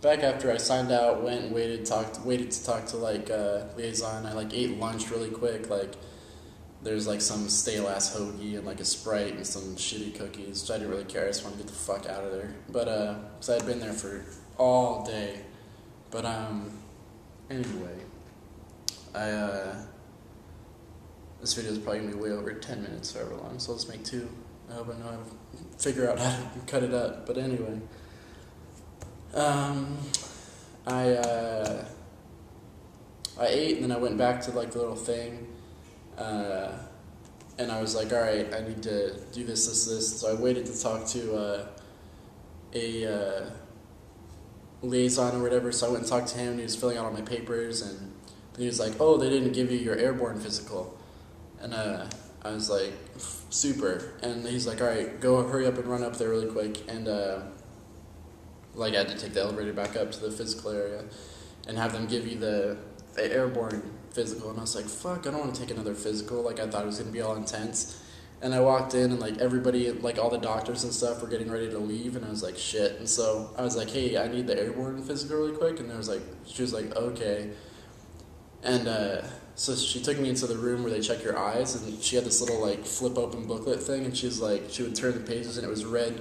back after I signed out, went and waited to talk to like liaison. I like ate lunch really quick. Like there's like some stale ass hoagie and like a Sprite and some shitty cookies, which I didn't really care. I just wanted to get the fuck out of there. But because I had been there for all day. But anyway, I this video is probably gonna be way over 10 minutes, however long. So I'll just make two. I hope I know how to figure out how to cut it up. But anyway, um, I ate and then I went back to like the little thing, and I was like, all right, I need to do this. So I waited to talk to a liaison or whatever. So I went and talked to him. And he was filling out all my papers, and then he was like, oh, they didn't give you your airborne physical, and I was like, super. And he's like, all right, go hurry up and run up there really quick, and like I had to take the elevator back up to the physical area and have them give you the airborne physical. And I was like, fuck, I don't want to take another physical. Like I thought it was going to be all intense. And I walked in and like everybody, like all the doctors and stuff were getting ready to leave, and I was like, shit. And so I was like, hey, I need the airborne physical really quick. And she was like, okay. And so she took me into the room where they check your eyes, and she had this little like flip open booklet thing, and she was like, she would turn the pages, and it was red,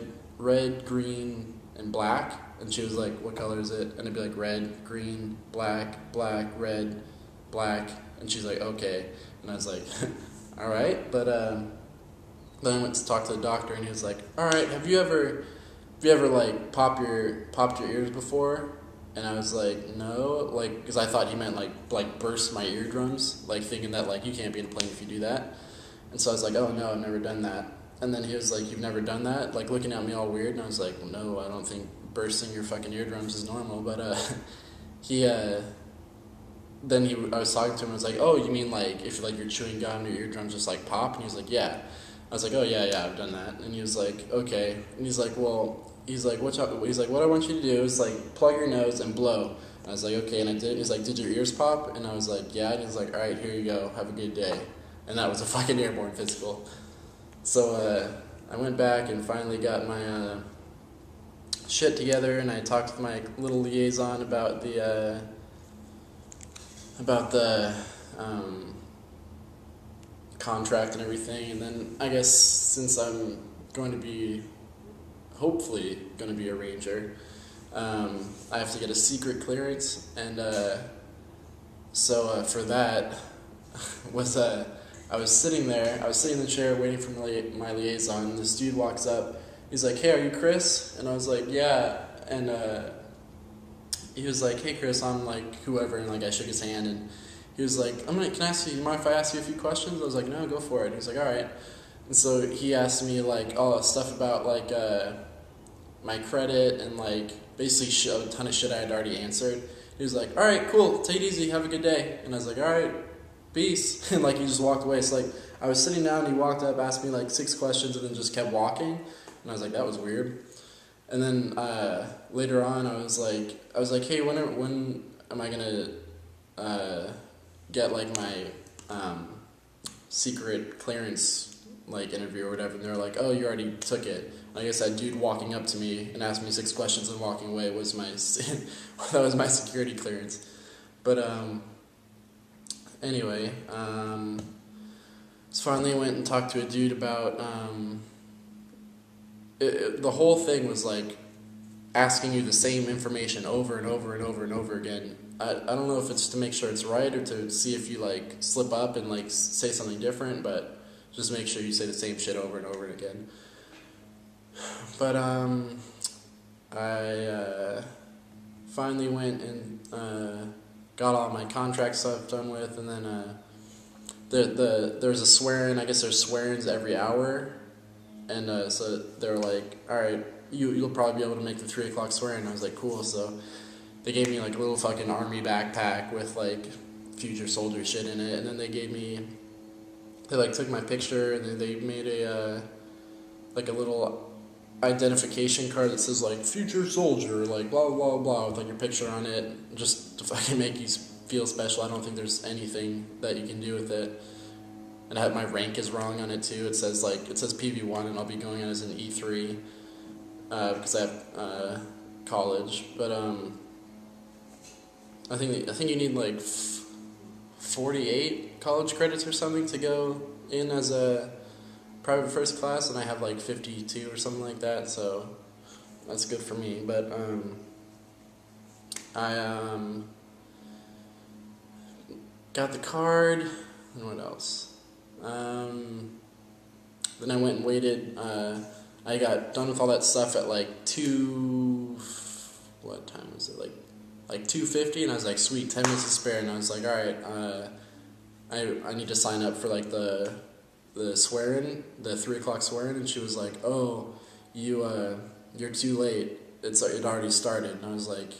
green, and black. And she was like, what color is it? And it'd be like red, green, black, red, black. And she's like, okay. And I was like, all right. But then I went to talk to the doctor, and he was like, all right, have you ever like popped your ears before? And I was like, no, like, because I thought he meant like burst my eardrums, like thinking that like you can't be in a plane if you do that. And so I was like, oh no, I've never done that. And then he was like, you've never done that? Like looking at me all weird, and I was like, well, no, I don't think bursting your fucking eardrums is normal. But I was talking to him, and I was like, oh, you mean like if like you're chewing gum, your eardrums just like pop? And he was like, yeah. I was like, oh yeah, I've done that. And he was like, okay. And he's like, well, he's like, what I want you to do is like plug your nose and blow. And I was like, okay, and I did. He's like, did your ears pop? And I was like, yeah. And he's like, all right, here you go, have a good day. And that was a fucking airborne physical. So I went back and finally got my shit together, and I talked with my little liaison about the contract and everything. And then I guess since I'm hopefully going to be a ranger, I have to get a secret clearance, and so for that was I was sitting in the chair waiting for my liaison, and this dude walks up. He's like, hey, are you Chris? And I was like, yeah. And he was like, hey Chris, I'm like whoever, and like I shook his hand, and he was like, can I ask you, mind if I ask you a few questions? I was like, no, go for it. He was like, all right. And so he asked me like all stuff about like my credit, and like basically a ton of shit I had already answered. He was like, all right, cool, take it easy, have a good day. And I was like, all right, peace. And like he just walked away. So like I was sitting down, and he walked up, asked me like 6 questions, and then just kept walking. And I was like, that was weird. And then later on, I was like, hey, when am I gonna get like my secret clearance like interview or whatever? And they're like, oh, you already took it. And I guess that dude walking up to me and asking me 6 questions and walking away was my that was my security clearance. But anyway, so finally went and talked to a dude about the whole thing was like asking you the same information over and over and over and over again. I don't know if it's to make sure it's right or to see if you like slip up and like say something different, but just make sure you say the same shit over and over again. But I finally went and got all my contract stuff done with, and then there was a swearing. I guess there's swearings every hour. And so they were like, all right, you'll probably be able to make the 3 o'clock swearing. And I was like, cool. So they gave me like a little fucking army backpack with like future soldier shit in it. And then they like took my picture, and then they made a like a little identification card that says like future soldier, like blah blah blah, with like your picture on it, just to fucking make you feel special. I don't think there's anything that you can do with it. And my rank is wrong on it too. It says PV1, and I'll be going in as an E3 because I have college. But I think you need like 48 college credits or something to go in as a private first class, and I have like 52 or something like that, so that's good for me. But I got the card, and what else? Then I went and waited. I got done with all that stuff at like 2. What time was it? Like 2:50, and I was like, sweet, 10 minutes to spare, and I was like, all right, I need to sign up for like the swearing, the 3 o'clock swearing, and she was like, oh, you're too late. It already started, and I was like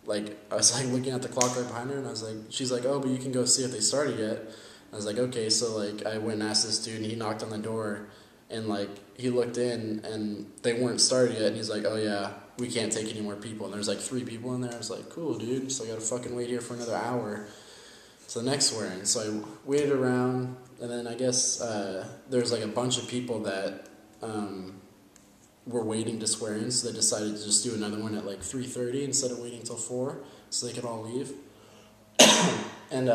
looking at the clock right behind her, and I was like, she's like, oh, but you can go see if they started yet. I was like, okay, so like I went and asked this dude, and he knocked on the door, and like he looked in, and they weren't started yet, and he's like, oh yeah, we can't take any more people, and there's like 3 people in there. I was like, cool, dude, so I gotta fucking wait here for another hour to the next swearing. So I waited around, and then I guess there's like a bunch of people that were waiting to swear in, so they decided to just do another one at like 3:30 instead of waiting till 4, so they could all leave. And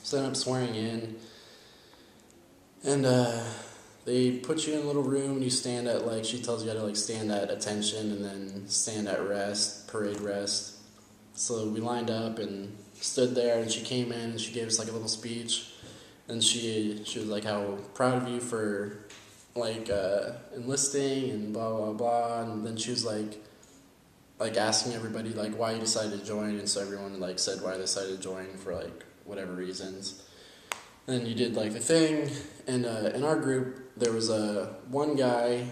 so I ended up swearing in, and they put you in a little room, and you stand at, like, she tells you how to like stand at attention and then stand at rest, parade rest. So we lined up and stood there, and she came in and she gave us like a little speech, and she was like, how proud of you for like enlisting and blah blah blah, and then she was like asking everybody like why you decided to join, and so everyone like said why they decided to join for like whatever reasons. And you did like the thing, and in our group there was one guy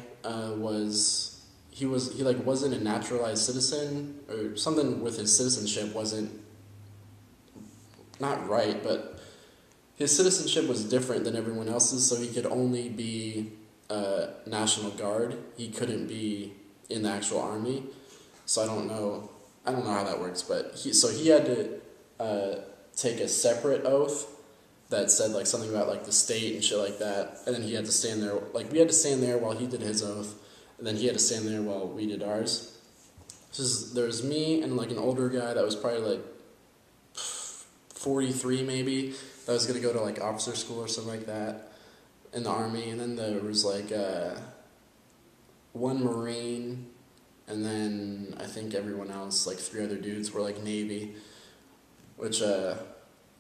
he like wasn't a naturalized citizen, or something with his citizenship wasn't not right, but his citizenship was different than everyone else's, so he could only be National Guard. He couldn't be in the actual army. So I don't know how that works, but he had to take a separate oath that said like something about like the state and shit like that, and then he had to stand there. Like we had to stand there while he did his oath, and then he had to stand there while we did ours. There was me and like an older guy that was probably like 43 maybe, that was gonna go to like officer school or something like that in the army, and then there was like one Marine, and then I think everyone else, like 3 other dudes, were like Navy, which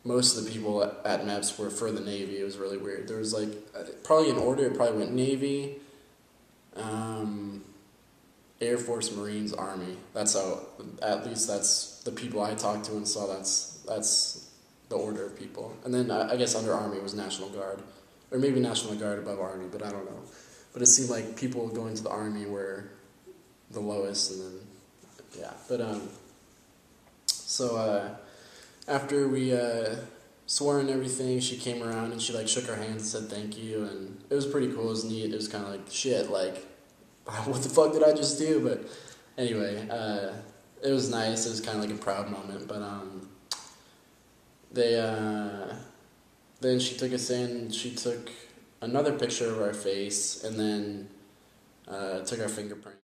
most of the people at MEPS were for the Navy. It was really weird. There was like probably in order, it probably went Navy, Air Force, Marines, Army. That's how, at least that's the people I talked to and saw, that's the order of people. And then I guess under Army was National Guard. Or maybe National Guard above Army, but I don't know. But it seemed like people going to the Army were the lowest, and then, yeah. But, so, after we, swore and everything, she came around and she, like, shook our hands and said thank you, and it was pretty cool. It was neat. It was kind of like, shit, like, what the fuck did I just do? But, anyway, it was nice. It was kind of like a proud moment, but, then she took us in, she took another picture of our face, and then took our fingerprint.